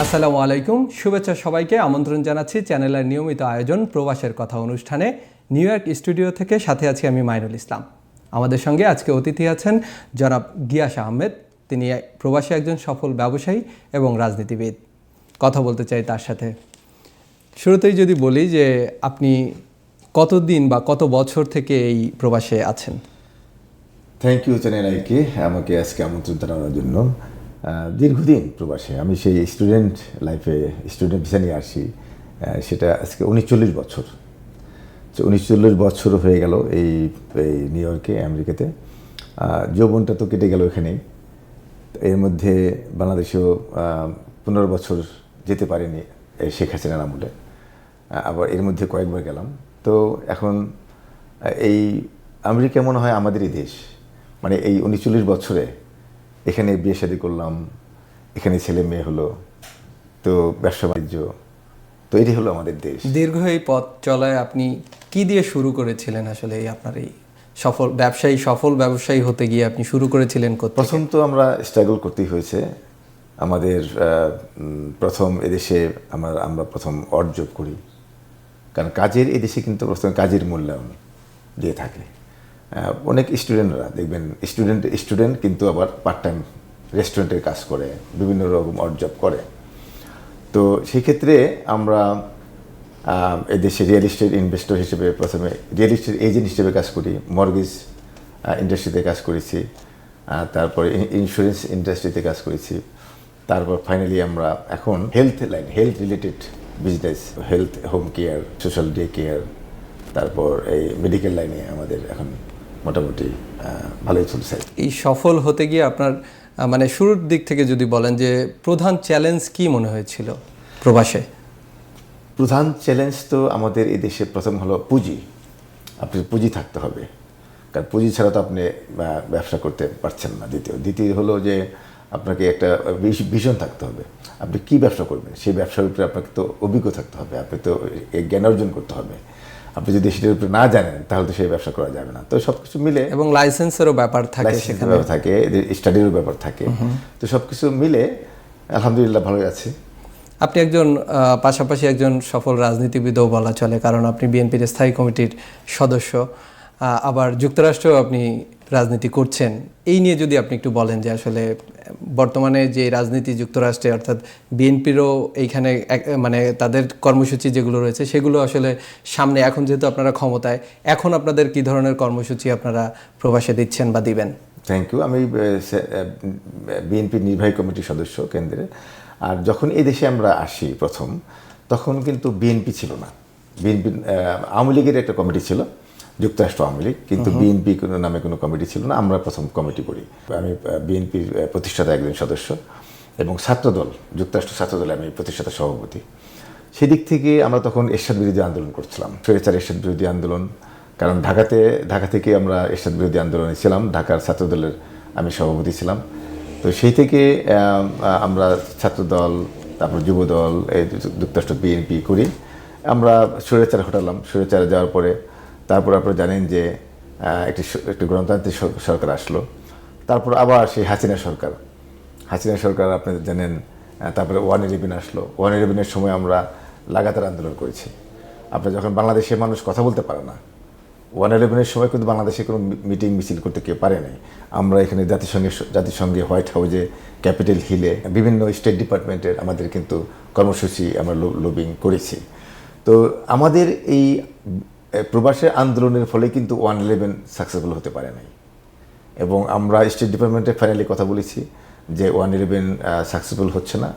আসসালামু আলাইকুম, শুভেচ্ছা সবাইকে। আমন্ত্রণ জানাচ্ছি চ্যানেলের নিয়মিত আয়োজন প্রবাসের কথা অনুষ্ঠানে নিউ ইয়র্ক স্টুডিও থেকে। সাথে আছি আমি মাইনুল ইসলাম। আমাদের সঙ্গে আজকে অতিথি আছেন জনাব গিয়াস আহমেদ। তিনি প্রবাসী একজন সফল ব্যবসায়ী এবং রাজনীতিবিদ। কথা বলতে চাই তার সাথে। শুরুতেই যদি বলি যে আপনি কতদিন বা কত বছর থেকে এই প্রবাসে আছেন? থ্যাংক ইউ চ্যানেল আইকে আমাকে আজকে আমন্ত্রণ জানানোর জন্য। দীর্ঘদিন প্রবাসে, আমি সেই স্টুডেন্ট লাইফে স্টুডেন্ট ভিসা নিয়ে আসি, সেটা আজকে 39 বছর। 39 বছর হয়ে গেল এই নিউ ইয়র্কে, আমেরিকাতে। যৌবনটা তো কেটে গেল এখানেই। এর মধ্যে বাংলাদেশেও 15 বছর যেতে পারিনি শেখ হাসিনার আমলে, আবার এর মধ্যে কয়েকবার গেলাম। তো এখন এই আমেরিকা মনে হয় আমাদেরই দেশ। মানে এই 39 বছরে এখানে বিয়ে শাদী করলাম, এখানে ছেলে মেয়ে হলো, তো ব্যবসা বাণিজ্য, তো এটি হলো আমাদের দেশ। দীর্ঘ এই পথ চলায় আপনি কি দিয়ে শুরু করেছিলেন? আসলে এই আপনার এই সফল ব্যবসায়ী হতে গিয়ে আপনি শুরু করেছিলেন কোথায়? প্রথম তো আমরা স্ট্রাগল করতেই হয়েছে। আমাদের প্রথম এদেশে আমরা প্রথম অড জব করি, কারণ কাজের এদেশে কিন্তু প্রথমে কাজের মূল্যায়ন দিয়ে থাকে। অনেক স্টুডেন্টরা দেখবেন স্টুডেন্ট কিন্তু আবার পার্ট টাইম রেস্টুরেন্টের কাজ করে, বিভিন্ন রকম অড জব করে। তো সেই ক্ষেত্রে আমরা এদেশে রিয়েল এস্টেট ইনভেস্টর হিসেবে প্রথমে রিয়েল এস্টেট এজেন্ট হিসেবে কাজ করি, মর্গেজ ইন্ডাস্ট্রিতে কাজ করেছি, তারপরে ইন্স্যুরেন্স ইন্ডাস্ট্রিতে কাজ করেছি। তারপর ফাইনালি আমরা এখন health related business, health home care, social day care, তারপর এই মেডিকেল লাইনে আমাদের এখন মোটামুটি ভালোই চলছে। এই সফল হতে গিয়ে আপনার মানে শুরুর দিক থেকে যদি বলেন যে প্রধান চ্যালেঞ্জ কি মনে হয়েছিল প্রবাসে? প্রধান চ্যালেঞ্জ তো আমাদের এই দেশে প্রথম হলো পুঁজি। আপনি পুঁজি থাকতে হবে, কারণ পুঁজি ছাড়া তো আপনি ব্যবসা করতে পারছেন না। দ্বিতীয় হলো যে আপনাকে একটা ভিশন থাকতে হবে, আপনি কি ব্যবসা করবেন সেই ব্যবসার উপরে আপনাকে তো অভিজ্ঞ থাকতে হবে, আপনি তো জ্ঞান অর্জন করতে হবে। আপনি যদি সেটার উপরে না জানেন তাহলে তো সেই ব্যবসা করা যাবে না। তো সব কিছু মিলে, এবং লাইসেন্সেরও ব্যাপার থাকে, সেখানে থাকে স্টাডিরও ব্যাপার থাকে। তো সব কিছু মিলে আলহামদুলিল্লাহ ভালোই আছে। আপনি একজন পাশাপাশি একজন সফল রাজনীতিবিদও বলা চলে, কারণ আপনি বিএনপির স্থায়ী কমিটির সদস্য, আবার যুক্তরাষ্ট্রেও আপনি রাজনীতি করছেন। এই নিয়ে যদি আপনি একটু বলেন যে আসলে বর্তমানে যে রাজনীতি যুক্তরাষ্ট্রে, অর্থাৎ বিএনপিরও এইখানে মানে তাদের কর্মসূচি যেগুলো রয়েছে সেগুলো আসলে সামনে, এখন যেহেতু আপনারা ক্ষমতায়, এখন আপনাদের কি ধরনের কর্মসূচি আপনারা প্রবাসে দিচ্ছেন বা দিবেন? Thank you. আমি বিএনপির নির্বাহী কমিটির সদস্য কেন্দ্রে। আর যখন এই দেশে আমরা আসি প্রথম, তখন কিন্তু বিএনপি ছিল না। বিএনপি আওয়ামী লীগের একটা কমিটি ছিল, যুক্তরাষ্ট্র আওয়ামী লীগ, কিন্তু বিএনপি নামে কোনো কমিটি ছিল না। আমরা প্রথম কমিটি করি। আমি বিএনপির প্রতিষ্ঠাতা একজন সদস্য, এবং ছাত্রদল, যুক্তরাষ্ট্র ছাত্রদলে আমি প্রতিষ্ঠাতা সভাপতি। সেদিক থেকে আমরা তখন এরশাদ বিরোধী আন্দোলন করছিলাম, স্বৈরাচার এরশাদ বিরোধী আন্দোলন। কারণ ঢাকা থেকে আমরা এরশাদ বিরোধী আন্দোলনে ছিলাম, ঢাকার ছাত্রদলের আমি সভাপতি ছিলাম। তো সেই থেকে আমরা ছাত্রদল, তারপর যুবদল, এই যুক্তরাষ্ট্র বিএনপি করি। আমরা স্বৈরাচার হটালাম। স্বৈরাচারে যাওয়ার পরে তারপর আপনারা জানেন যে একটি গণতান্ত্রিক সরকার আসলো। তারপর আবার সেই হাসিনা সরকার আপনি জানেন। তারপরে 111 আসলো। 111-এর সময় আমরা লাগাতার আন্দোলন করেছি। আপনার যখন বাংলাদেশের মানুষ কথা বলতে পারে না, 111-এর সময় কিন্তু বাংলাদেশে কোনো মিটিং মিছিল করতে কেউ পারে নাই। আমরা এখানে জাতিসংঘে হোয়াইট হাউসে, ক্যাপিটাল হিলে, বিভিন্ন স্টেট ডিপার্টমেন্টের আমাদের কিন্তু কর্মসূচি আমরা লবিং করেছি। তো আমাদের এই প্রবাসী আন্দোলনের ফলে কিন্তু 111 সাকসেসফুল হতে পারে নাই। এবং আমরা স্টেট ডিপার্টমেন্টে ফাইনালি কথা বলেছি যে 111 সাকসেসফুল হচ্ছে না,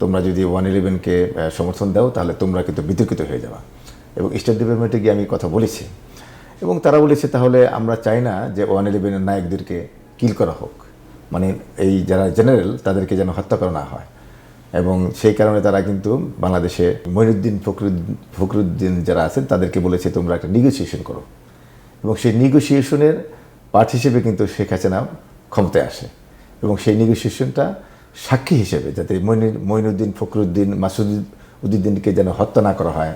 তোমরা যদি 111-কে সমর্থন দাও তাহলে তোমরা কিন্তু বিতর্কিত হয়ে যাবা। এবং স্টেট ডিপার্টমেন্টে গিয়ে আমি কথা বলেছি, এবং তারা বলেছে তাহলে আমরা চাই না যে 111-এর নায়কদেরকে কিল করা হোক, মানে এই যারা জেনারেল তাদেরকে যেন হত্যা করা না হয়। এবং সেই কারণে তারা কিন্তু বাংলাদেশে মঈনুদ্দিন ফখরুদ্দিন যারা আছেন তাদেরকে বলেছে তোমরা একটা নেগোসিয়েশন করো। এবং সেই নেগোসিয়েশনের পার্ট হিসেবে কিন্তু শেখ হাসিনা ক্ষমতায় আসে, এবং সেই নেগোসিয়েশনটা সাক্ষী হিসেবে যাতে মঈনুদ্দিন ফখরুদ্দিন মাসুদউদ্দিনকে যেন হত্যা না করা হয়,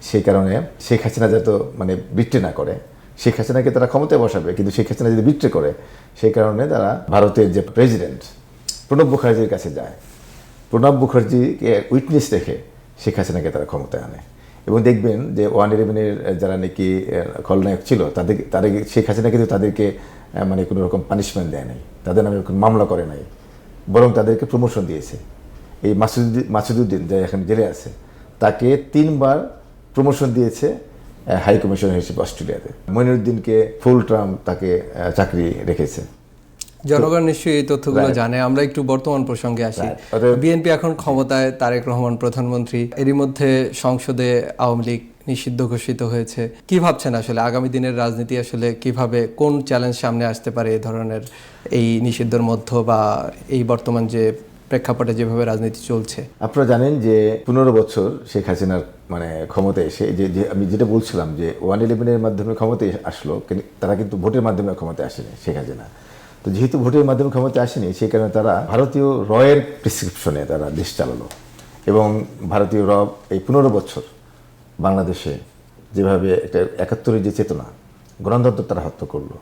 সেই কারণে শেখ হাসিনা যাতে মানে বিট্রে না করে, শেখ হাসিনাকে তারা ক্ষমতায় বসাবে, কিন্তু শেখ হাসিনা যদি বিট্রে করে, সেই কারণে তারা ভারতের যে প্রেসিডেন্ট প্রণব মুখার্জির কাছে যায় প্রণব মুখার্জিকে উইটনেস রেখে শেখ হাসিনাকে তারা ক্ষমতায় আনে। এবং দেখবেন যে 111-এর যারা নাকি খলনায়ক ছিল তাদের শেখ হাসিনা কিন্তু তাদেরকে মানে কোনো রকম পানিশমেন্ট দেয় নাই, তাদের নামে কোনো মামলা করে নাই, বরং তাদেরকে প্রমোশন দিয়েছে। এই মাসুদুদ্দিন যে এখন জেলে আছে তাকে 3বার প্রমোশন দিয়েছে হাই কমিশনার হিসেবে অস্ট্রেলিয়াতে। মইনুদ্দিনকে ফুল টার্ম তাকে চাকরি রেখেছে। জনগণ নিশ্চয়ই এই তথ্যগুলো জানে। আমরা একটু বর্তমান প্রসঙ্গে আসি। বিএনপি এখন ক্ষমতায়, তারেক রহমান প্রধানমন্ত্রী, এরই মধ্যে সংসদে আওয়ামী লীগ নিষিদ্ধ ঘোষিত হয়েছে। কি ভাবছেন আসলে আগামী দিনের রাজনীতি আসলে কিভাবে, কোন চ্যালেঞ্জ সামনে আসতে পারে এই ধরনের এই নিষিদ্ধের মধ্যে বা এই বর্তমান যে প্রেক্ষাপটে যেভাবে রাজনীতি চলছে? আপনারা জানেন যে 15 বছর শেখ হাসিনার মানে ক্ষমতায় এসে যে আমি যেটা বলছিলাম যে 111-এর মাধ্যমে ক্ষমতায় আসলো, তারা কিন্তু ভোটের মাধ্যমে ক্ষমতায় আসেনি শেখ হাসিনা। তো যেহেতু ভোটের মাধ্যমে ক্ষমতায় আসেনি, সেই কারণে তারা ভারতীয় রয়ের প্রেসক্রিপশনে তারা দেশ চালালো। এবং ভারতীয় র এই 15 বছর বাংলাদেশে যেভাবে একটা 71-এর যে চেতনা, গণতন্ত্র তারা হত্যা করলো,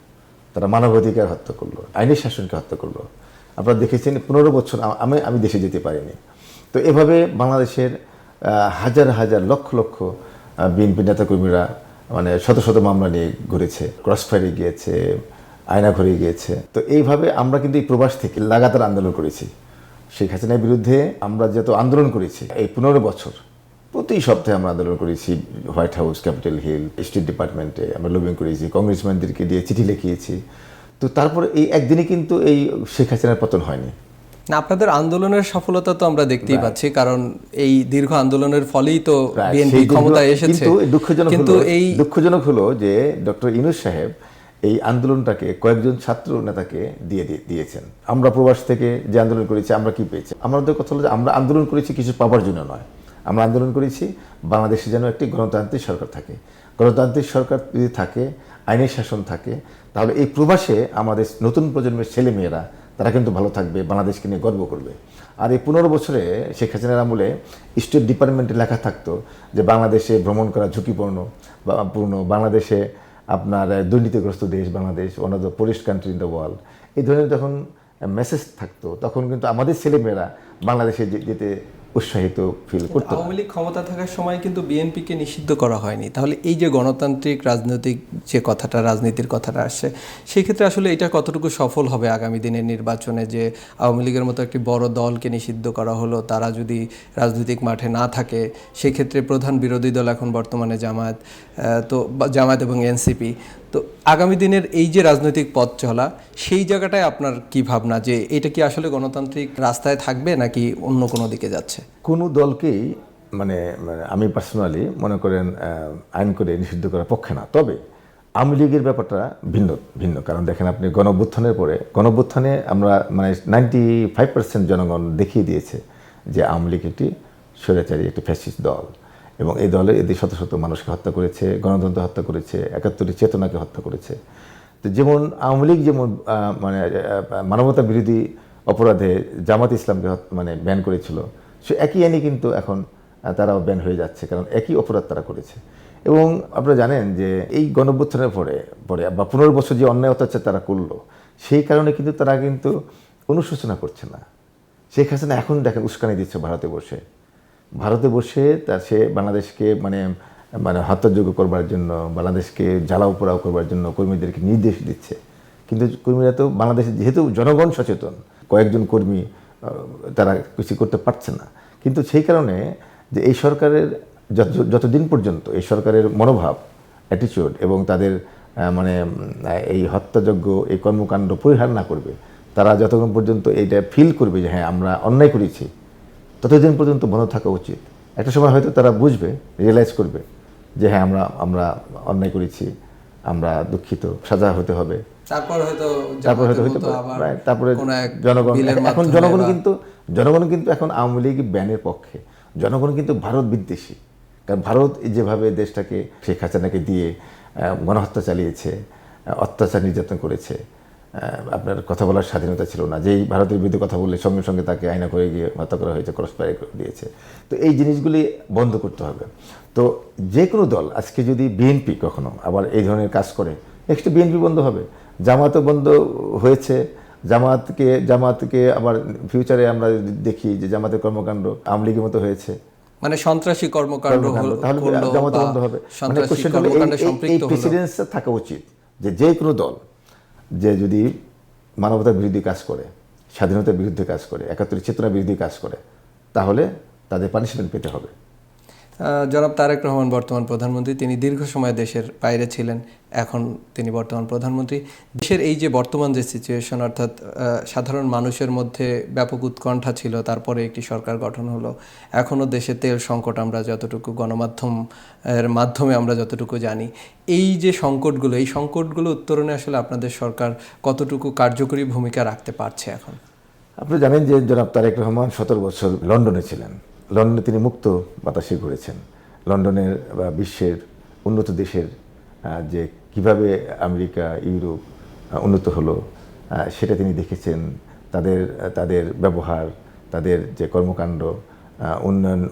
তারা মানবাধিকার হত্যা করলো, আইনের শাসনকে হত্যা করলো। আপনারা দেখেছেন 15 বছর আমি দেশে যেতে পারিনি। তো এভাবে বাংলাদেশের হাজার হাজার লক্ষ লক্ষ বিএনপি নেতাকর্মীরা মানে শত শত মামলা নিয়ে ঘুরেছে, ক্রসফায়ারে গিয়েছে, আয়নাঘরে গিয়েছে। তো এইভাবে আমরা কিন্তু এই প্রবাস থেকে লাগাতার আন্দোলন করেছি শেখ হাসিনার বিরুদ্ধে। আমরা যত আন্দোলন করেছি এই 15 বছর, প্রতি সপ্তাহে আমরা আন্দোলন করেছি, White House, Capitol Hill, State ডিপার্টমেন্টে আমরা লবিং করেছি, কংগ্রেসম্যানদেরকে দিয়ে চিঠি লিখিয়েছি। তো তারপরে এই একদিনে কিন্তু এই শেখ হাসিনার পতন হয়নি। না, আপনাদের আন্দোলনের সফলতা তো আমরা দেখতেই পাচ্ছি, কারণ এই দীর্ঘ আন্দোলনের ফলেই তো বিএনপি ক্ষমতায় এসেছে। কিন্তু দুঃখজনক হলো যে ডক্টর ইউনূস সাহেব এই আন্দোলনটাকে কয়েকজন ছাত্র নেতাকে দিয়েছেন। আমরা প্রবাস থেকে যে আন্দোলন করেছি আমরা কি পেয়েছি? আমাদের কথা হলো যে আমরা আন্দোলন করেছি কিছু পাওয়ার জন্য নয়, আমরা আন্দোলন করেছি বাংলাদেশে যেন একটি গণতান্ত্রিক সরকার থাকে। গণতান্ত্রিক সরকার যদি থাকে, আইনের শাসন থাকে, তাহলে এই প্রবাসে আমাদের নতুন প্রজন্মের ছেলেমেয়েরা তারা কিন্তু ভালো থাকবে, বাংলাদেশকে নিয়ে গর্ব করবে। আর এই 15 বছরে শেখ হাসিনার আমলে স্টেট ডিপার্টমেন্টে লেখা থাকতো যে বাংলাদেশে ভ্রমণ করা ঝুঁকিপূর্ণ, বাংলাদেশে আপনার দুর্নীতিগ্রস্ত দেশ Bangladesh, one of the poorest country in the world. এই ধরনের যখন মেসেজ থাকতো তখন কিন্তু আমাদের ছেলেমেয়েরা বাংলাদেশে যেতে উৎসাহিত ফিল করতো। আওয়ামী লীগ ক্ষমতা থাকার সময় কিন্তু বিএনপিকে নিষিদ্ধ করা হয়নি। তাহলে এই যে গণতান্ত্রিক রাজনৈতিক যে কথাটা, রাজনীতির কথাটা আসছে, সেই ক্ষেত্রে আসলে এটা কতটুকু সফল হবে আগামী দিনের নির্বাচনে, যে আওয়ামী লীগের মতো একটি বড় দলকে নিষিদ্ধ করা হলো, তারা যদি রাজনৈতিক মাঠে না থাকে, সেক্ষেত্রে প্রধান বিরোধী দল এখন বর্তমানে জামায়াত এবং এনসিপি। তো আগামী দিনের এই যে রাজনৈতিক পথ চলা, সেই জায়গাটায় আপনার কি ভাবনা, যে এটা কি আসলে গণতান্ত্রিক রাস্তায় থাকবে নাকি অন্য কোনো দিকে যাচ্ছে? কোনো দলকেই মানে আমি পার্সোনালি মনে করেন আইন করে নিষিদ্ধ করার পক্ষে না। তবে আওয়ামী লীগের ব্যাপারটা ভিন্ন। কারণ দেখেন আপনি গণঅভ্যুত্থানে আমরা মানে 95% জনগণ দেখিয়ে দিয়েছে যে আওয়ামী লীগ একটি স্বৈরাচারী, একটি ফ্যাসিস্ট দল। এবং এই দলে এদের শত শত মানুষকে হত্যা করেছে, গণতন্ত্র হত্যা করেছে, 71-এর চেতনাকে হত্যা করেছে। তো যেমন আওয়ামী লীগ যেমন মানে মানবতা বিরোধী অপরাধে জামাত ইসলামকে মানে ব্যান করেছিল, সে একই আইনে কিন্তু এখন তারাও ব্যান হয়ে যাচ্ছে, কারণ একই অপরাধ তারা করেছে। এবং আপনারা জানেন যে এই গণঅভ্যুত্থানের পরে বা 15 বছর যে অন্যায় অত্যাচার তারা করলো, সেই কারণে কিন্তু তারা কিন্তু অনুশোচনা করছে না। শেখ হাসিনা এখন দেখেন উস্কানি দিচ্ছে ভারতে বসে সে বাংলাদেশকে মানে হত্যাযোগ্য করবার জন্য, বাংলাদেশকে জ্বালাও পোড়াও করবার জন্য কর্মীদেরকে নির্দেশ দিচ্ছে। কিন্তু কর্মীরা তো বাংলাদেশে যেহেতু জনগণ সচেতন, কয়েকজন কর্মী তারা কিছু করতে পারছে না। কিন্তু সেই কারণে যে এই সরকারের যতদিন পর্যন্ত এই সরকারের মনোভাব, অ্যাটিটিউড এবং তাদের মানে এই হত্যাযোগ্য এই কর্মকাণ্ড পরিহার না করবে, তারা যতক্ষণ পর্যন্ত এইটা ফিল করবে যে হ্যাঁ আমরা অন্যায় করেছি, ততদিন পর্যন্ত বন্ধ থাকা উচিত। একটা সময় হয়তো তারা বুঝবে, রিয়েলাইজ করবে যে হ্যাঁ আমরা অন্যায় করেছি, আমরা দুঃখিত, সাজা হতে হবে। তারপরে জনগণ কিন্তু এখন আওয়ামী লীগ ব্যানের পক্ষে। জনগণ কিন্তু ভারত বিদ্বেষী, কারণ ভারত যেভাবে দেশটাকে শেখ হাসিনাকে দিয়ে গণহত্যা চালিয়েছে, অত্যাচার নির্যাতন করেছে, আপনার কথা বলার স্বাধীনতা ছিল না। যেই ভারতের বিরুদ্ধে কথা বললে সঙ্গে সঙ্গে তাকে আয়না করে গিয়ে হত্যা করা হয়েছে, ক্রসফায়ার দিয়েছে। তো এই জিনিসগুলি বন্ধ করতে হবে। তো যে কোনো দল আজকে যদি বিএনপি কখনো আবার এই ধরনের কাজ করে, নেক্সট বিএনপি বন্ধ হবে। জামাতও বন্ধ হয়েছে, জামাতকে আবার ফিউচারে আমরা দেখি যে জামাতের কর্মকাণ্ড আওয়ামী লীগের মতো হয়েছে, মানে সন্ত্রাসী কর্মকাণ্ড তাহলে করলো জামাত বা বন্ধ হবে। মানে সন্ত্রাসী কোশ্চেন হলো কর্মকাণ্ডে এই সম্পৃক্ত হলো। প্রেসিডেন্সটা থাকা উচিত যে কোনো দল যে যদি মানবতার বিরোধী কাজ করে, স্বাধীনতার বিরুদ্ধে কাজ করে, একাত্তরের চেতনার বিরোধী কাজ করে, তাহলে তাদের পানিশমেন্ট পেতে হবে। জনাব তারেক রহমান বর্তমান প্রধানমন্ত্রী, তিনি দীর্ঘ সময় দেশের বাইরে ছিলেন, এখন তিনি বর্তমান প্রধানমন্ত্রী। দেশের এই যে বর্তমান যে সিচুয়েশন, অর্থাৎ সাধারণ মানুষের মধ্যে ব্যাপক উৎকণ্ঠা ছিল, তারপরে একটি সরকার গঠন হলো, এখনও দেশে তেল সংকট, আমরা যতটুকু গণমাধ্যমের মাধ্যমে আমরা যতটুকু জানি, এই যে সংকটগুলো, এই সংকটগুলো উত্তরণে আসলে আপনাদের সরকার কতটুকু কার্যকরী ভূমিকা রাখতে পারছে এখন? আপনি জানেন যে জনাব তারেক রহমান 17 বছর লন্ডনে ছিলেন। লন্ডনে তিনি মুক্ত বাতাসে ঘুরেছেন। লন্ডনের বা বিশ্বের উন্নত দেশের যে কিভাবে আমেরিকা, ইউরোপ উন্নত হলো, সেটা তিনি দেখেছেন। তাদের ব্যবহার, তাদের যে কর্মকাণ্ড,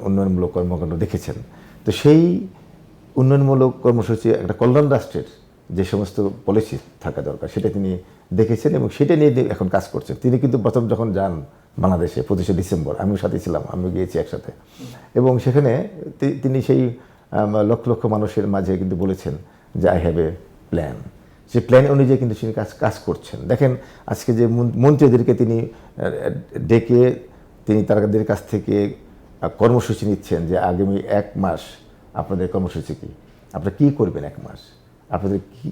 উন্নয়নমূলক কর্মকাণ্ড দেখেছেন। তো সেই উন্নয়নমূলক কর্মসূচি একটা কল্যাণ রাষ্ট্রের যে সমস্ত পলিসি থাকা দরকার, সেটা তিনি দেখেছেন এবং সেটা নিয়ে এখন কাজ করছেন। তিনি কিন্তু প্রথম যখন যান বাংলাদেশে 25শে ডিসেম্বর, আমিও সাথে ছিলাম, আমি গিয়েছি একসাথে, এবং সেখানে তিনি সেই লক্ষ লক্ষ মানুষের মাঝে কিন্তু বলেছেন যে আই হ্যাভ এ প্ল্যান। সেই প্ল্যান অনুযায়ী কিন্তু তিনি কাজ করছেন। দেখেন আজকে যে মন্ত্রীদেরকে তিনি ডেকে তিনি তাদের কাছ থেকে কর্মসূচি নিচ্ছেন যে আগামী 1 মাস আপনাদের কর্মসূচি কী, আপনারা কী করবেন, 1 মাস আপনাদের কী,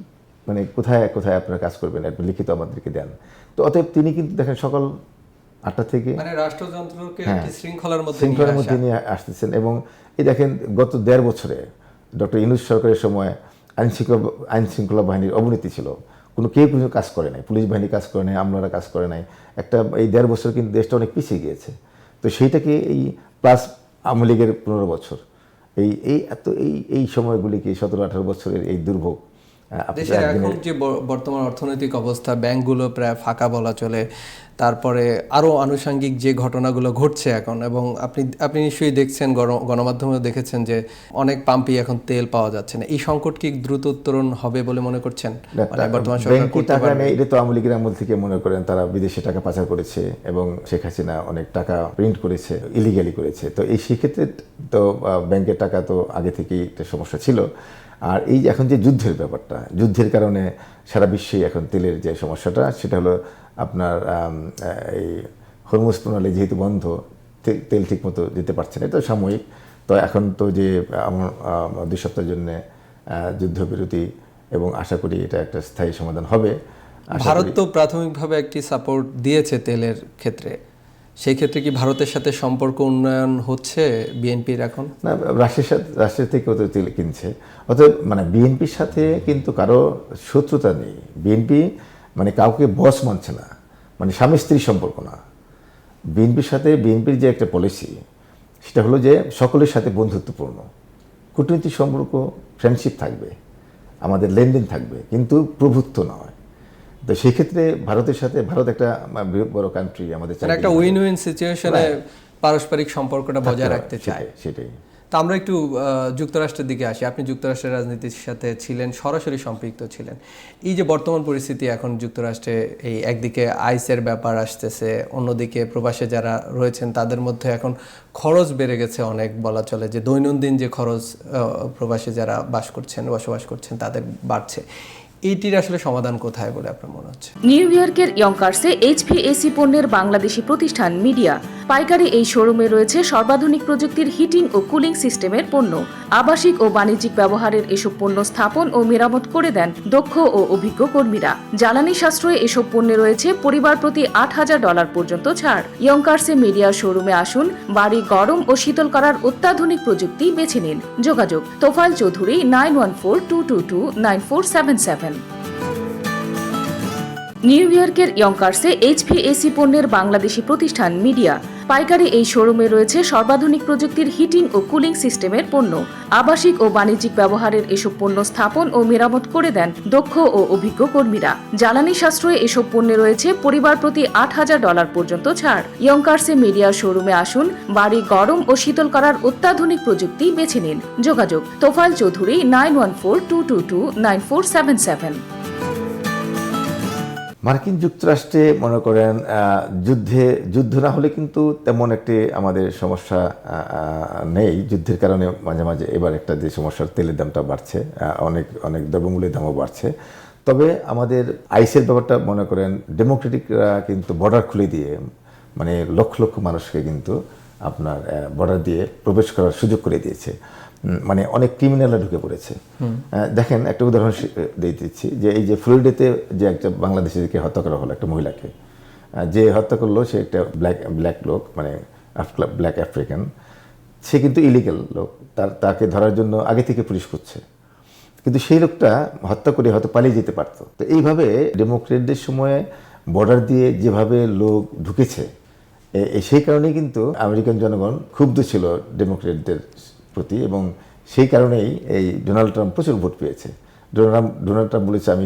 মানে কোথায় কোথায় আপনারা কাজ করবেন, আপনি লিখিত আমাদেরকে দেন। তো অতএব তিনি কিন্তু দেখেন সকাল 8টা থেকে মানে রাষ্ট্রযন্ত্রকে একটি শৃঙ্খলার মধ্যে নিয়ে আসতেছেন। এবং এই দেখেন গত 1.5 বছরে ডক্টর ইউনূস সরকারের সময় আইন শৃঙ্খলা বাহিনীর অবনতি ছিল, কেউ কোনো কাজ করে নাই, পুলিশ বাহিনী কাজ করে নাই, আমলারা কাজ করে নাই। এই 1.5 বছর কিন্তু দেশটা অনেক পিছিয়ে গিয়েছে। তো সেইটাকে এই প্লাস আওয়ামী লীগের 15 বছর, এই সময়গুলিকে 17-18 বছরের এই দুর্ভোগ, দেশের এখন যে বর্তমান অর্থনৈতিক অবস্থা, ব্যাংকগুলো প্রায় ফাঁকা বলা চলে, তারপরে আরও আনুষঙ্গিক যে ঘটনাগুলো ঘটছে এখন, এবং আপনি নিশ্চয়ই দেখছেন, গণমাধ্যমেও দেখেছেন যে অনেক পাম্পই এখন তেল পাওয়া যাচ্ছে না। এই সংকট কি দ্রুত উত্তরণ হবে বলে মনে করছেন? বর্তমান সরকার করতে পারবে? এটা তো আওয়ামী লীগের আমল থেকে মনে করেন তারা বিদেশে টাকা পাচার করেছে এবং শেখ হাসিনা অনেক টাকা প্রিন্ট করেছে, ইলিগালি করেছে। তো সেক্ষেত্রে তো ব্যাংকের টাকা তো আগে থেকেই একটা সমস্যা ছিল। আর এই যে এখন যে যুদ্ধের ব্যাপারটা, যুদ্ধের কারণে সারা বিশ্বে এখন তেলের যে সমস্যাটা, সেটা হলো আপনার এই হরমুজ প্রণালী যেহেতু বন্ধ, তেল ঠিক মতো যেতে পারছে না, এটা সাময়িক। তো এখন তো যে 2 সপ্তাহের জন্য যুদ্ধবিরতি, এবং আশা করি এটা একটা স্থায়ী সমাধান হবে। ভারত তো প্রাথমিকভাবে একটি সাপোর্ট দিয়েছে তেলের ক্ষেত্রে, সেই ক্ষেত্রে কি ভারতের সাথে সম্পর্ক উন্নয়ন হচ্ছে বিএনপির এখন? না, রাশিয়ার থেকেও তো তেল কিনছে। অতএব মানে বিএনপির সাথে কিন্তু কারো শত্রুতা নেই। বিএনপি মানে কাউকে বস মানছে না, মানে স্বামী স্ত্রী সম্পর্ক না। বিএনপির যে একটা পলিসি, সেটা হলো যে সকলের সাথে বন্ধুত্বপূর্ণ কূটনৈতিক সম্পর্ক, ফ্রেন্ডশিপ থাকবে, আমাদের লেনদেন থাকবে, কিন্তু প্রভুত্ব নয়। তো সেক্ষেত্রে ভারতের সাথে, ভারত একটা বড় কান্ট্রি, আমাদের একটা উইন উইন সিচুয়েশনে পারস্পরিক সম্পর্কটা বজায় রাখতে চায়। সেটাই। তা আমরা একটু যুক্তরাষ্ট্রের দিকে আসি। আপনি যুক্তরাষ্ট্রের রাজনীতির সাথে ছিলেন, সরাসরি সম্পৃক্ত ছিলেন। এই যে বর্তমান পরিস্থিতি এখন যুক্তরাষ্ট্রে, এই একদিকে আইসের ব্যাপার আসতেছে, অন্যদিকে প্রবাসে যারা রয়েছেন তাদের মধ্যে এখন খরচ বেড়ে গেছে অনেক, বলা চলে যে দৈনন্দিন যে খরচ প্রবাসে যারা বসবাস করছেন তাদের বাড়ছে। এইটির আসলে সমাধান কোথায় বলে আপনার মনে হচ্ছে? নিউ ইয়র্কের ইয়ঙ্কার্সে এইচভিএসি পণ্যের বাংলাদেশি প্রতিষ্ঠান মিডিয়া পাইকারি এই শোরুমে রয়েছে সর্বাধুনিক প্রযুক্তির হিটিং ও কুলিং সিস্টেমের পণ্য। আবাসিক ও বাণিজ্যিক ব্যবহারের এসব পণ্য স্থাপন ও মেরামত করে দেন দক্ষ ও অভিজ্ঞ কর্মীরা। জ্বালানি সাশ্রয়ে এসব পণ্যে রয়েছে পরিবার প্রতি $8,000 পর্যন্ত ছাড়। ইয়ঙ্কার্সে মিডিয়া শোরুমে আসুন, বাড়ি গরম ও শীতল করার অত্যাধুনিক প্রযুক্তি বেছে নিন। যোগাযোগ তোফায়েল চৌধুরী 9142229477। নিউ ইয়র্কের ইয়ঙ্কার্সে এইচভিএসি পণ্যের বাংলাদেশি প্রতিষ্ঠান মিডিয়া পাইকারি এই শোরুমে রয়েছে সর্বাধুনিক প্রযুক্তির হিটিং ও কুলিং সিস্টেমের পণ্য। আবাসিক ও বাণিজ্যিক ব্যবহারের এসব পণ্য স্থাপন ও মেরামত করে দেন দক্ষ ও অভিজ্ঞ কর্মীরা। জ্বালানি সাশ্রয়ে এসব পণ্যে রয়েছে পরিবার প্রতি $8,000 পর্যন্ত ছাড়। ইয়ঙ্কার্সে মিডিয়া শোরুমে আসুন, বাড়ি গরম ও শীতল করার অত্যাধুনিক প্রযুক্তি বেছে নিন। যোগাযোগ তোফায়েল চৌধুরী 9142229477। মার্কিন যুক্তরাষ্ট্রে মনে করেন যুদ্ধ না হলে কিন্তু তেমন একটি আমাদের সমস্যা নেই। যুদ্ধের কারণে মাঝে মাঝে এবার একটা যে সমস্যার তেলের দামটা বাড়ছে, অনেক অনেক দ্রব্যমূল্যের দামও বাড়ছে। তবে আমাদের আইসের ব্যাপারটা মনে করেন ডেমোক্রেটিকরা কিন্তু বর্ডার খুলে দিয়ে মানে লক্ষ লক্ষ মানুষকে কিন্তু আপনার বর্ডার দিয়ে প্রবেশ করার সুযোগ করে দিয়েছে। মানে অনেক ক্রিমিনালরা ঢুকে পড়েছে। দেখেন একটা উদাহরণ দিয়ে দিচ্ছি, যে এই যে ফ্লোরিডাতে যে একটা বাংলাদেশিকে হত্যা করা হলো, একটা মহিলাকে যে হত্যা করলো সে একটা ব্ল্যাক লোক, মানে ব্ল্যাক আফ্রিকান। সে কিন্তু ইলিগাল লোক, তাকে ধরার জন্য আগে থেকে পুলিশ করছে, কিন্তু সেই লোকটা হত্যা করে হয়তো পালিয়ে যেতে পারতো। তো এইভাবে ডেমোক্রেটদের সময়ে বর্ডার দিয়ে যেভাবে লোক ঢুকেছে, সেই কারণেই কিন্তু আমেরিকান জনগণ ক্ষুব্ধ ছিল ডেমোক্রেটদের প্রতি, এবং সেই কারণেই এই ডোনাল্ড ট্রাম্প প্রচুর ভোট পেয়েছে। ডোনাল্ড ট্রাম্প বলেছে আমি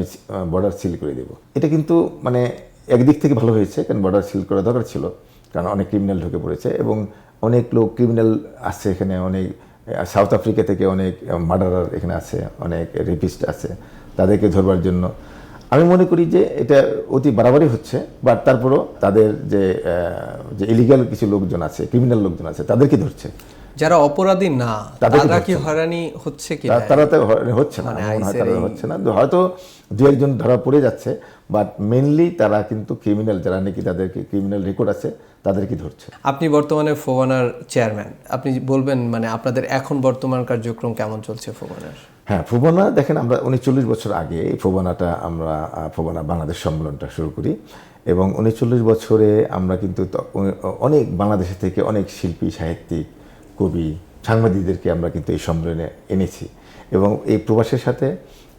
বর্ডার সিল করে দেব। এটা কিন্তু মানে একদিক থেকে ভালো হয়েছে, কারণ বর্ডার সিল করা দরকার ছিল, কারণ অনেক ক্রিমিনাল ঢুকে পড়েছে এবং অনেক লোক ক্রিমিনাল আছে এখানে। অনেক সাউথ আফ্রিকা থেকে অনেক মার্ডারার এখানে আছে, অনেক রেপিস্ট আছে, তাদেরকে ধরবার জন্য আমি মনে করি যে এটা অতি বাড়াবাড়ি হচ্ছে। বাট তারপরও তাদের যে ইলিগাল কিছু লোকজন আছে, ক্রিমিনাল লোকজন আছে, তাদেরকে ধরছে। যারা অপরাধী না তারা কি হয়রানি হচ্ছে কি? তারা তো হচ্ছে না, হচ্ছে না, হয়তো দু একজন ধরা পড়ে যাচ্ছে, বাট মেইনলি তারা কিন্তু ক্রিমিনাল, যারা নাকি তাদেরকে ক্রিমিনাল রেকর্ড আছে তাদেরকে ধরছে। আপনি বর্তমানে ফোবানার চেয়ারম্যান, আপনি বলবেন মানে আপনাদের এখন বর্তমান কার্যক্রম কেমন চলছে ফোবানার? হ্যাঁ, ফোবানা দেখেন, আমরা 39 বছর আগে এই আমরা ফোবানা বাংলাদেশ সম্মেলনটা শুরু করি, এবং 39 বছরে আমরা কিন্তু অনেক বাংলাদেশের থেকে অনেক শিল্পী, সাহিত্যিক, কবি, সাংবাদিকদেরকে আমরা কিন্তু এই সম্মেলনে এনেছি, এবং এই প্রবাসের সাথে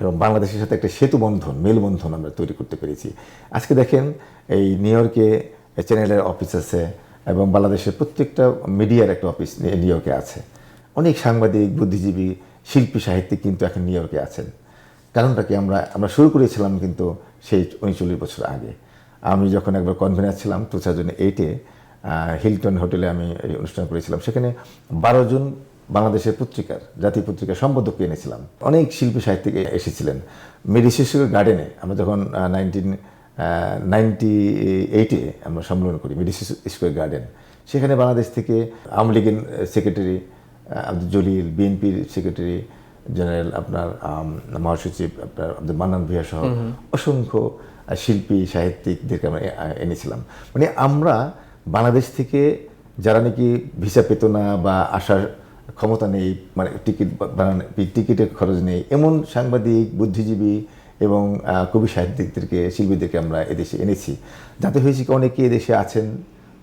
এবং বাংলাদেশের সাথে একটা সেতুবন্ধন, মেলবন্ধন আমরা তৈরি করতে পেরেছি। আজকে দেখেন এই নিউ ইয়র্কে চ্যানেলের অফিস আছে, এবং বাংলাদেশের প্রত্যেকটা মিডিয়ার একটা অফিস নিউ ইয়র্কে আছে। অনেক সাংবাদিক, বুদ্ধিজীবী, শিল্পী, সাহিত্যিক কিন্তু এখন নিউ ইয়র্কে আছেন। কারণটা কি, আমরা শুরু করেছিলাম কিন্তু সেই 39 বছর আগে। আমি যখন একবার কনভেনার ছিলাম 2008-এ হিলটন হোটেলে আমি এই অনুষ্ঠান করেছিলাম, সেখানে 12 জন বাংলাদেশের পত্রিকার, জাতীয় পত্রিকার সম্পাদককে এনেছিলাম। অনেক শিল্পী সাহিত্যিক এসেছিলেন। মেডিসি স্কয়ার গার্ডেনে আমরা যখন 1998-এ আমরা সম্মেলন করি, মেডিসি স্কয়ার গার্ডেন, সেখানে বাংলাদেশ থেকে আওয়ামী লীগের সেক্রেটারি আব্দুল জলিল, বিএনপির সেক্রেটারি জেনারেল আপনার মহাসচিব আপনার আব্দুল মান্নান ভূঁইয়া সহ অসংখ্য শিল্পী সাহিত্যিকদেরকে আমরা এনেছিলাম। মানে আমরা বাংলাদেশ থেকে যারা নাকি ভিসা পেত না বা আসার ক্ষমতা নেই, মানে টিকিটের খরচ নেই, এমন সাংবাদিক, বুদ্ধিজীবী এবং কবি সাহিত্যিকদেরকে, শিল্পীদেরকে আমরা এদেশে এনেছি। যাতে হয়েছে কি, অনেকে এদেশে আছেন,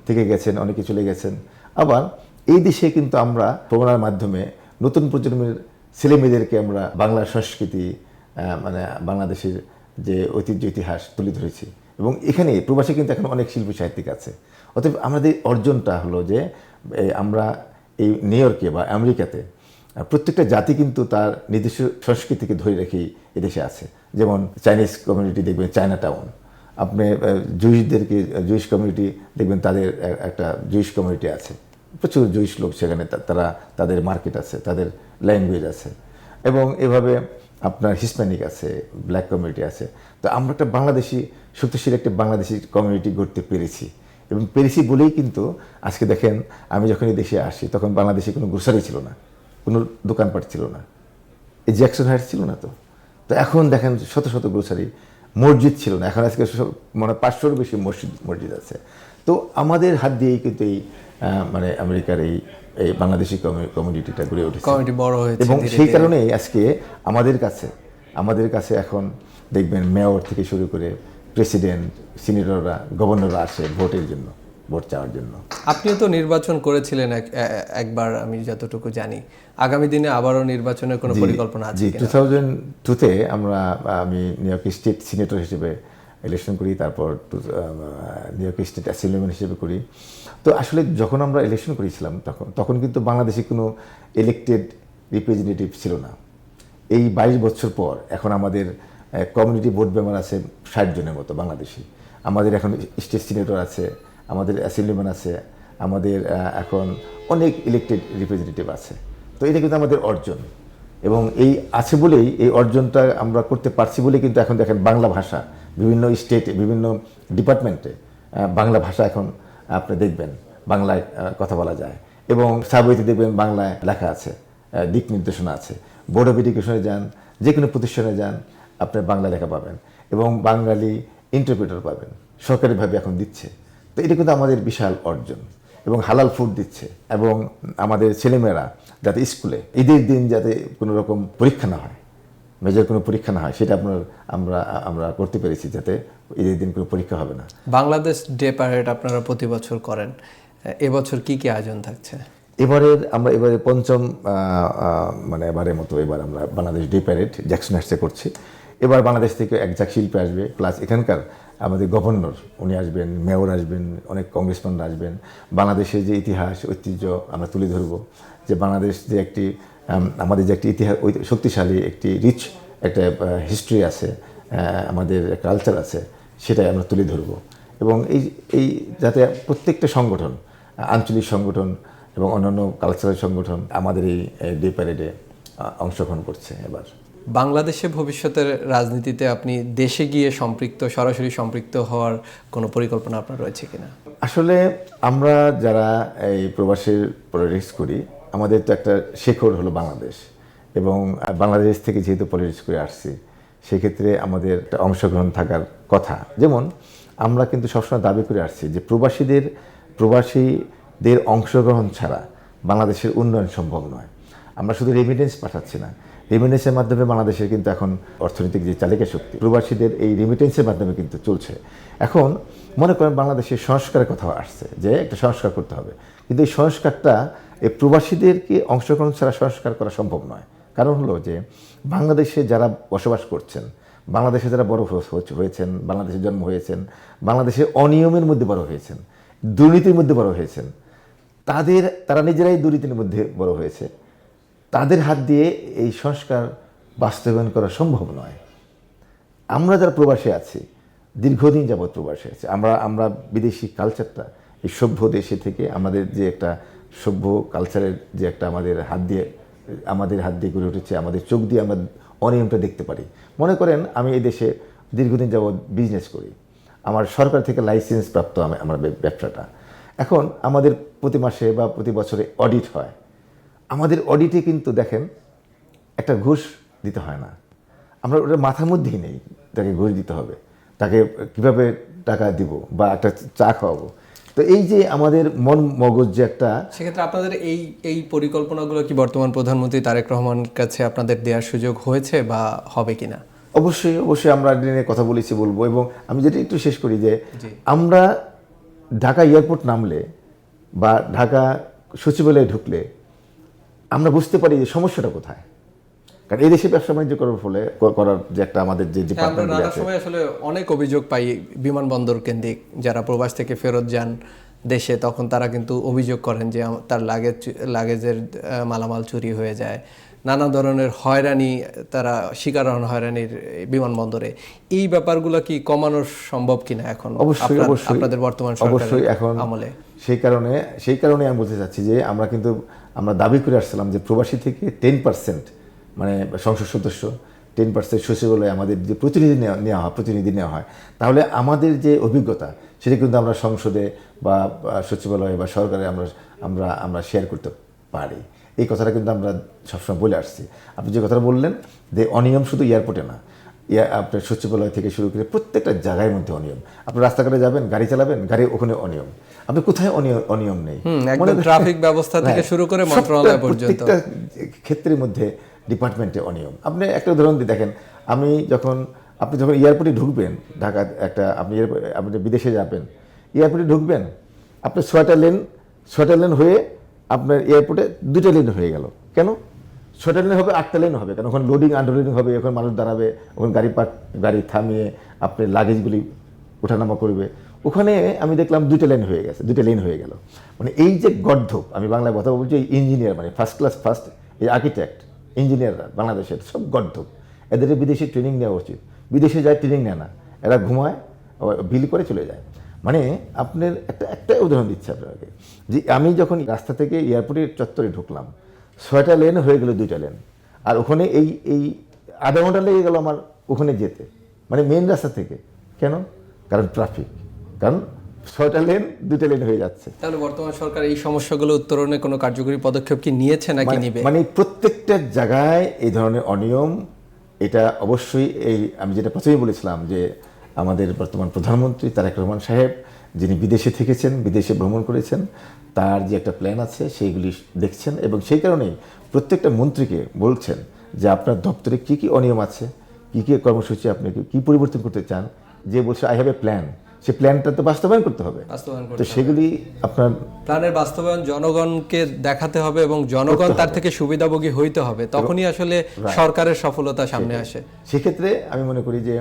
থেকে গেছেন, অনেকে চলে গেছেন। আবার এই দেশে কিন্তু আমরা প্রবণার মাধ্যমে নতুন প্রজন্মের ছেলেমেয়েদেরকে আমরা বাংলা সংস্কৃতি, মানে বাংলাদেশের যে ঐতিহ্য, ইতিহাস তুলে ধরেছি, এবং এখানে প্রবাসে কিন্তু এখন অনেক শিল্পী সাহিত্যিক আছে। অতএব আমাদের অর্জনটা হলো যে আমরা এই নিউ ইয়র্কে বা আমেরিকাতে প্রত্যেকটা জাতি কিন্তু তার নিজস্ব সংস্কৃতিকে ধরে রেখেই এদেশে আছে। যেমন চাইনিজ কমিউনিটি দেখবেন চায়না টাউন, আপনি জুইশ কমিউনিটি দেখবেন তাদের একটা জুইশ কমিউনিটি আছে, প্রচুর জুইশ লোক সেখানে, তারা তাদের মার্কেট আছে, তাদের ল্যাঙ্গুয়েজ আছে, এবং এভাবে আপনার হিসপ্যানিক আছে, ব্ল্যাক কমিউনিটি আছে। তো আমরা একটা শক্তিশালী একটা বাংলাদেশি কমিউনিটি গড়তে পেরেছি, এবং পেরেছি বলেই কিন্তু আজকে দেখেন, আমি যখন এই দেশে আসি তখন বাংলাদেশে কোনো গ্রোসারি ছিল না, কোনো দোকানপাট ছিল না, এই জ্যাকসন হাইটস ছিল না। তো এখন দেখেন শত শত গ্রোসারি, মসজিদ ছিল না, এখন আজকে মানে 500-এরও বেশি মসজিদ আছে। তো আমাদের হাত দিয়েই কিন্তু এই মানে আমেরিকার এই বাংলাদেশি কমিউনিটিটা গড়ে উঠেছে, এবং সেই কারণেই আজকে আমাদের কাছে এখন দেখবেন মেয়র থেকে শুরু করে প্রেসিডেন্ট, সিনেটররা, গভর্নররা আসে ভোটের জন্য, ভোট চাওয়ার জন্য। আপনিও তো নির্বাচন করেছিলেন একবার, আমি যতটুকু জানি। আগামী দিনে আবারও নির্বাচনের কোনো পরিকল্পনা আছে? 2002-তে আমি নিউ ইয়র্ক স্টেট সিনেটর হিসেবে ইলেকশন করি, তারপর নিউ ইয়র্ক স্টেট অ্যাসেম্বলিম্যান হিসেবে করি। তো আসলে যখন আমরা ইলেকশন করেছিলাম তখন কিন্তু বাংলাদেশে কোনো ইলেকটেড রিপ্রেজেন্টেটিভ ছিল না। এই 22 বছর পর এখন আমাদের কমিউনিটি ভোট মেম্বার আছে 60 জনের মতো বাংলাদেশি। আমাদের এখন স্টেট সিনেটর আছে, আমাদের অ্যাসেম্বলিম্যান আছে, আমাদের এখন অনেক ইলেকটেড রিপ্রেজেন্টেটিভ আছে। তো এটা কিন্তু আমাদের অর্জন, এবং এই আছে বলেই, এই অর্জনটা আমরা করতে পারছি বলেই কিন্তু এখন দেখেন বাংলা ভাষা বিভিন্ন স্টেটে, বিভিন্ন ডিপার্টমেন্টে বাংলা ভাষা এখন আপনি দেখবেন বাংলায় কথা বলা যায়, এবং সাবওয়েতে দেখবেন বাংলায় লেখা আছে, দিক নির্দেশনা আছে। বোর্ড অফ এডুকেশনে যান, যে কোনো প্রতিষ্ঠানে যান, আপনি বাংলা লেখা পাবেন এবং বাঙালি ইন্টারপ্রেটার পাবেন, সরকারিভাবে এখন দিচ্ছে। তো এটা কিন্তু আমাদের বিশাল অর্জন, এবং হালাল ফুড দিচ্ছে। এবং আমাদের ছেলেমেয়েরা যাতে স্কুলে ঈদের দিন যাতে কোনো রকম পরীক্ষা না হয়, মেজর কোনো পরীক্ষা না হয়, সেটা আমরা করতে পেরেছি, যাতে ঈদের দিন কোনো পরীক্ষা হবে না। বাংলাদেশ ডে প্যারেড আপনারা প্রতি বছর করেন, এবছর কি কি আয়োজন থাকছে? এবারে পঞ্চম মানে এবারের মতো এবার আমরা বাংলাদেশ ডে প্যারেড জ্যাকসন হাইটসে করছি। এবার বাংলাদেশ থেকে একঝাঁক শিল্পী আসবে, প্লাস এখানকার আমাদের গভর্নর উনি আসবেন, মেয়র আসবেন, অনেক কংগ্রেসম্যানরা আসবেন। বাংলাদেশের যে ইতিহাস ঐতিহ্য আমরা তুলে ধরব, যে বাংলাদেশ যে একটি আমাদের যে একটি ইতিহাস, শক্তিশালী একটি রিচ একটা হিস্ট্রি আছে, আমাদের কালচার আছে, সেটাই আমরা তুলে ধরব। এবং এই যাতে প্রত্যেকটা সংগঠন, আঞ্চলিক সংগঠন এবং অন্যান্য কালচারাল সংগঠন আমাদের এই ডে প্যারেডে অংশগ্রহণ করছে। এবার বাংলাদেশে ভবিষ্যতের রাজনীতিতে আপনি দেশে গিয়ে সরাসরি সম্পৃক্ত হওয়ার কোনো পরিকল্পনা আপনার রয়েছে কিনা? আসলে আমরা যারা এই প্রবাসের পলিটিক্স করি, আমাদের তো একটা শেকড় হলো বাংলাদেশ, এবং বাংলাদেশ থেকে যেহেতু পলিটিক্স করে আসছি, সেক্ষেত্রে আমাদের একটা অংশগ্রহণ থাকার কথা। যেমন আমরা কিন্তু সবসময় দাবি করে আসছি যে প্রবাসীদের অংশগ্রহণ ছাড়া বাংলাদেশের উন্নয়ন সম্ভব নয়। আমরা শুধু রেমিটেন্স পাঠাচ্ছি না, রেমিটেন্সের মাধ্যমে বাংলাদেশের কিন্তু এখন অর্থনৈতিক যে চালিকা শক্তি প্রবাসীদের এই রেমিটেন্সের মাধ্যমে কিন্তু চলছে। এখন মনে করেন বাংলাদেশের সংস্কারের কথা আসছে, যে একটা সংস্কার করতে হবে, কিন্তু এই সংস্কারটা এই প্রবাসীদেরকে অংশগ্রহণ ছাড়া সংস্কার করা সম্ভব নয়। কারণ হলো যে বাংলাদেশে যারা বসবাস করছেন, বাংলাদেশে যারা বড় হয়েছেন, বাংলাদেশে জন্ম হয়েছেন, বাংলাদেশে অনিয়মের মধ্যে বড় হয়েছেন, দুর্নীতির মধ্যে বড় হয়েছেন, তারা নিজেরাই দুর্নীতির মধ্যে বড় হয়েছে, তাদের হাত দিয়ে এই সংস্কার বাস্তবায়ন করা সম্ভব নয়। আমরা যারা প্রবাসী আছি, দীর্ঘদিন যাবৎ প্রবাসী আছি, আমরা বিদেশি কালচারটা, এই সভ্য দেশে থেকে আমাদের যে একটা সভ্য কালচারের যে একটা আমাদের হাত দিয়ে গড়ে উঠেছে, আমাদের চোখ দিয়ে আমরা অনিয়মটা দেখতে পারি। মনে করেন আমি এই দেশে দীর্ঘদিন যাবৎ বিজনেস করি, আমার সরকার থেকে লাইসেন্স প্রাপ্ত আমার ব্যবসাটা। এখন আমাদের প্রতি মাসে বা প্রতি বছরে অডিট হয়। আমাদের অডিটে কিন্তু দেখেন একটা ঘুষ দিতে হয় না, আমরা ওটা মাথার মধ্যেই নেই তাকে ঘুষ দিতে হবে, তাকে কিভাবে টাকা দিব বা একটা চা খাওয়াবো। তো এই যে আমাদের মন মগজ যে একটা, সেক্ষেত্রে আপনাদের এই পরিকল্পনাগুলো কি বর্তমান প্রধানমন্ত্রী তারেক রহমানের কাছে আপনাদের দেওয়ার সুযোগ হয়েছে বা হবে কিনা? অবশ্যই আমরা নিয়ে কথা বলবো। এবং আমি যেটা একটু শেষ করি, যে আমরা ঢাকা এয়ারপোর্ট নামলে বা ঢাকা সচিবালয়ে ঢুকলে আমরা বুঝতে পারি যে সমস্যাটা কোথায়। কারণ এই দেশে ব্যবসা বাণিজ্য করার যে একটা আমাদের যে ডিপার্টমেন্ট আছে, নানা সময় আসলে অনেক অভিযোগ পাই বিমানবন্দর কেন্দ্রিক, যারা প্রবাস থেকে ফেরত যান দেশে, তখন তারা কিন্তু অভিযোগ করেন যে তার লাগেজের মালামাল চুরি হয়ে যায়, নানা ধরনের হয়রানি, তারা শিকার হন হয়রানির বিমানবন্দরে। এই ব্যাপারগুলো কি কমানো সম্ভব কিনা এখন? অবশ্যই আপনাদের বর্তমান অবশ্যই এখন আমলে সেই কারণে আমি বলতে চাচ্ছি যে আমরা দাবি করে আসছিলাম যে প্রবাসী থেকে 10% মানে সংসদ সদস্য, 10% সচিবালয়ে আমাদের যে প্রতিনিধি নেওয়া হয়, তাহলে আমাদের যে অভিজ্ঞতা সেটা কিন্তু আমরা সংসদে বা সচিবালয়ে বা সরকারে আমরা শেয়ার করতে পারি। এই কথাটা কিন্তু আমরা সবসময় বলে আসছি। আপনি যে কথাটা বললেন যে অনিয়ম শুধু এয়ারপোর্টে না, আপনার সচিবালয় থেকে শুরু করে প্রত্যেকটা জায়গার মধ্যে অনিয়ম। আপনি রাস্তাঘাটে যাবেন, গাড়ি চালাবেন, গাড়ি ওখানে অনিয়ম। আপনি কোথায় অনিয়ম নেই? ট্রাফিক ব্যবস্থা থেকে শুরু করে মন্ত্রণালয় পর্যন্ত প্রত্যেকটা ক্ষেত্রের মধ্যে ডিপার্টমেন্টে অনিয়ম। আপনি একটা উদাহরণ দিয়ে দেখেন, আপনি যখন এয়ারপোর্টে ঢুকবেন, ঢাকা আপনি বিদেশে যাবেন, এয়ারপোর্টে ঢুকবেন, আপনি 6টা লেন হয়ে আপনার এয়ারপোর্টে 2টা লেন হয়ে গেল। কেন? 6টা লেন হবে, 8টা লেন হবে কেন? ওখানে লোডিং আনলোডিং হবে, ওখানে মানুষ দাঁড়াবে, ওখানে গাড়ি থামিয়ে আপনি লাগেজগুলি ওঠানামা করবে। ওখানে আমি দেখলাম 2টা লেন হয়ে গেছে, 2টা লেন হয়ে গেল। মানে এই যে গর্ধব, আমি বাংলায় কথা বলছি, এই ইঞ্জিনিয়ার মানে ফার্স্ট এই আর্কিটেক্ট ইঞ্জিনিয়াররা বাংলাদেশের সব গর্ধব। এদের বিদেশে ট্রেনিং নেওয়া উচিত। বিদেশে যায় ট্রেনিং নেয় না, এরা ঘুমায়, বিল করে চলে যায়। মানে আপনার একটা উদাহরণ দিচ্ছি আপনাকে, যে আমি যখন রাস্তা থেকে এয়ারপোর্টের চত্বরে ঢুকলাম, 6টা লেন হয়ে গেল 2টা লেন, আর ওখানে এই আধা ঘন্টা লেগে গেল আমার ওখানে যেতে, মানে মেন রাস্তা থেকে কেন? কারণ ট্রাফিক, কারণ 6টা লেন 2টা লেন হয়ে যাচ্ছে। তাহলে বর্তমান সরকার এই সমস্যাগুলো উত্তরণে কোনো কার্যকরী পদক্ষেপ কি নিয়েছে নাকি নিবে? মানে প্রত্যেকটা জায়গায় এই ধরনের অনিয়ম, এটা অবশ্যই আমি যেটা প্রথমেই বলেছিলাম যে আমাদের বর্তমান প্রধানমন্ত্রী তারেক রহমান সাহেব, যিনি বিদেশে থেকেছেন, বিদেশে ভ্রমণ করেছেন, তার যে একটা প্ল্যান আছে সেইগুলি দেখছেন, এবং সেই কারণেই প্রত্যেকটা মন্ত্রীকে বলছেন যে আপনার দপ্তরে কী কী অনিয়ম আছে, কী কী কর্মসূচি আপনি কী পরিবর্তন করতে চান। যে বলছে আই হ্যাভ এ প্ল্যান, সে প্ল্যানটা তো বাস্তবায়ন করতে হবে। তো সেগুলি আপনার প্ল্যানের বাস্তবায়ন জনগণকে দেখাতে হবে এবং জনগণ তার থেকে সুবিধাভোগী হইতে হবে, তখনই আসলে সরকারের সফলতা সামনে আসে। সেক্ষেত্রে আমি মনে করি যে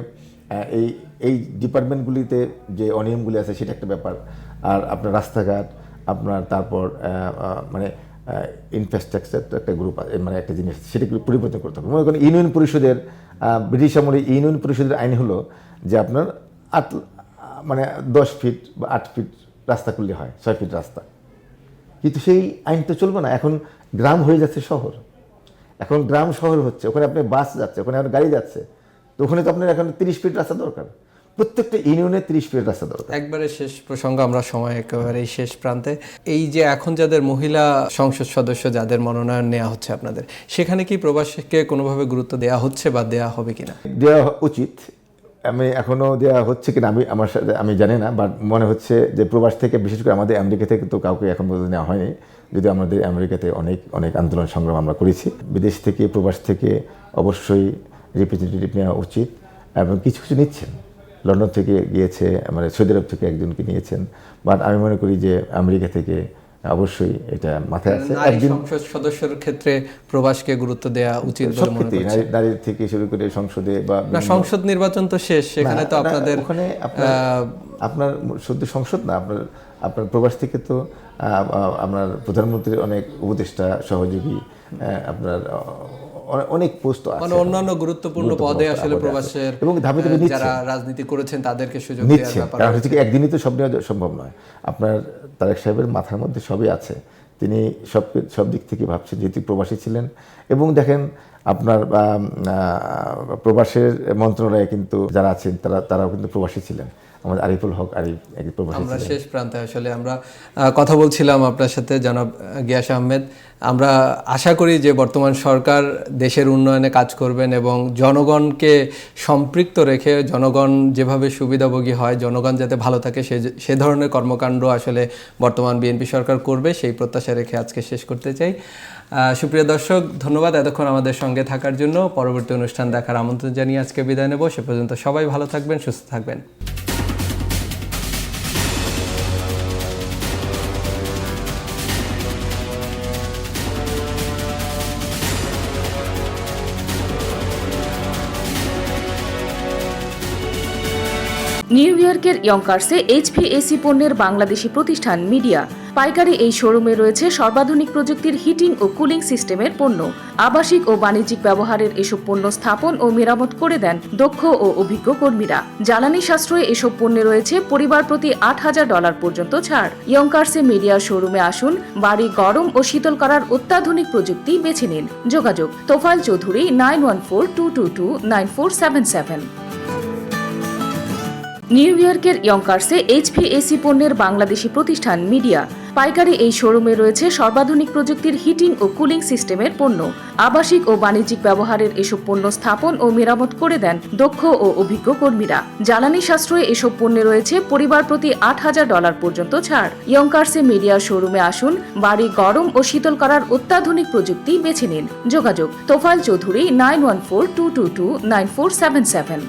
এই ডিপার্টমেন্টগুলিতে যে অনিয়মগুলি আছে সেটা একটা ব্যাপার, আর আপনার রাস্তাঘাট, আপনার তারপর মানে ইনফ্রাস্ট্রাকচার একটা গ্রুপ, মানে একটা জিনিস, সেটাকে পরিবর্তন করতে হবে। মনে করেন ইউনিয়ন পরিষদের, ব্রিটিশ আমলে ইউনিয়ন পরিষদের আইন হলো যে আপনার 10 ফিট বা 8 ফিট রাস্তা করলে হয়, 6 ফিট রাস্তা। কিন্তু সেই আইন তো চলবে না, এখন গ্রাম হয়ে যাচ্ছে শহর, এখন গ্রাম শহর হচ্ছে, ওখানে আপনার বাস যাচ্ছে, ওখানে আপনার গাড়ি যাচ্ছে, তো ওখানে তো আপনার এখন 30 ফিট রাস্তা দরকার, প্রত্যেকটা ইউনিয়নে 30 ফিট রাস্তা দরকার। একবারে শেষ প্রসঙ্গ, আমরা সময় একেবারে শেষ প্রান্তে। এই যে এখন যাদের মহিলা সংসদ সদস্য যাদের মনোনয়ন নেওয়া হচ্ছে আপনাদের, সেখানে কি প্রবাসীকে কোনোভাবে গুরুত্ব দেওয়া হচ্ছে বা দেওয়া হবে কিনা? দেওয়া উচিত, আমি এখনও দেওয়া হচ্ছে কিনা আমার সাথে আমি জানি না, বাট মনে হচ্ছে যে প্রবাস থেকে, বিশেষ করে আমাদের আমেরিকা থেকে তো কাউকে এখন পর্যন্ত নেওয়া হয়নি, যদি আমাদের আমেরিকাতে অনেক আন্দোলন সংগ্রাম আমরা করেছি। বিদেশ থেকে, প্রবাস থেকে অবশ্যই রিপ্রেজেন্টেটিভ নেওয়া উচিত, এবং কিছু নিচ্ছেন। লন্ডন থেকে গিয়েছে, মানে সৌদি আরব থেকে একজনকে নিয়েছেন, বাট আমি মনে করি যে আমেরিকা থেকে অবশ্যই এটা মাথায় আছে। একজন সংসদ সদস্যের ক্ষেত্রে প্রবাসকে গুরুত্ব দেওয়া উচিত বলে মনে করছি। নারীর থেকে শুরু করে সংসদে বা সংসদ নির্বাচন তো শেষ, সেখানে তো আপনাদের ওখানে আপনার শুধু সংসদ না, আপনার প্রবাস থেকে তো আপনার প্রধানমন্ত্রীর অনেক উপদেষ্টা, সহযোগী, আপনার অনেক পোস্ট আছে, মানে অন্যান্য গুরুত্বপূর্ণ পদে আসলে প্রবাসের এবং ধাপে যারা রাজনীতি করেছেন তাদেরকে সুযোগ নিচ্ছে। কারণ হচ্ছে কি, একদিনই তো সব নেওয়া সম্ভব নয়। আপনার তারেক সাহেবের মাথার মধ্যে সবই আছে, তিনি সব দিক থেকে ভাবছেন, যেহেতু প্রবাসী ছিলেন। এবং দেখেন আপনার প্রবাসের মন্ত্রণালয়ে কিন্তু যারা আছেন তারাও কিন্তু প্রবাসী ছিলেন। আমাদের আরিফুল হক আরিফ এক প্রবাসী ছিলেন। আমরা শেষ প্রান্তে আসলে আমরা কথা বলছিলাম আপনার সাথে, জনাব গিয়াস আহমেদ। আমরা আশা করি যে বর্তমান সরকার দেশের উন্নয়নে কাজ করবেন এবং জনগণকে সম্পৃক্ত রেখে, জনগণ যেভাবে সুবিধাভোগী হয়, জনগণ যাতে ভালো থাকে, সে ধরনের কর্মকাণ্ড আসলে বর্তমান বিএনপি সরকার করবে, সেই প্রত্যাশা রেখে আজকে শেষ করতে চাই। সুপ্রিয় দর্শক, ধন্যবাদ এতক্ষণ আমাদের সঙ্গে থাকার জন্য। পরবর্তী অনুষ্ঠান দেখার আমন্ত্রণ জানিয়ে আজকে বিদায় নেব। সে পর্যন্ত সবাই ভালো থাকবেন, সুস্থ থাকবেন। নিউ ইয়র্কের ইয়ঙ্কার্সে এইচভিএসি পণ্যের বাংলাদেশি প্রতিষ্ঠান মিডিয়া। পাইকারি এই শোরুমে রয়েছে সর্বাধুনিক প্রযুক্তির হিটিং ও কুলিং সিস্টেমের পণ্য। আবাসিক ও বাণিজ্যিক ব্যবহারের এসব পণ্য স্থাপন ও মেরামত করে দেন দক্ষ ও অভিজ্ঞ কর্মীরা। জ্বালানি সাশ্রয়ে এসব পণ্যে রয়েছে পরিবার প্রতি $8,000 পর্যন্ত ছাড়। ইয়ঙ্কার্সে মিডিয়া শোরুমে আসুন, বাড়ি গরম ও শীতল করার অত্যাধুনিক প্রযুক্তি বেছে নিন। যোগাযোগ তোফায়েল চৌধুরী 9142229477। নিউ ইয়র্কের ইয়ঙ্কার্সে এইচভিএসি পণ্যের বাংলাদেশি প্রতিষ্ঠান মিডিয়া। পাইকারি এই শোরুমে রয়েছে সর্বাধুনিক প্রযুক্তির হিটিং ও কুলিং সিস্টেমের পণ্য। আবাসিক ও বাণিজ্যিক ব্যবহারের এসব পণ্য স্থাপন ও মেরামত করে দেন দক্ষ ও অভিজ্ঞ কর্মীরা। জ্বালানি সাশ্রয়ে এসব পণ্যে রয়েছে পরিবার প্রতি $8,000 পর্যন্ত ছাড়। ইয়ঙ্কার্সে মিডিয়া শোরুমে আসুন, বাড়ি গরম ও শীতল করার অত্যাধুনিক প্রযুক্তি বেছে নিন। যোগাযোগ তোফায়েল চৌধুরী 9142229477।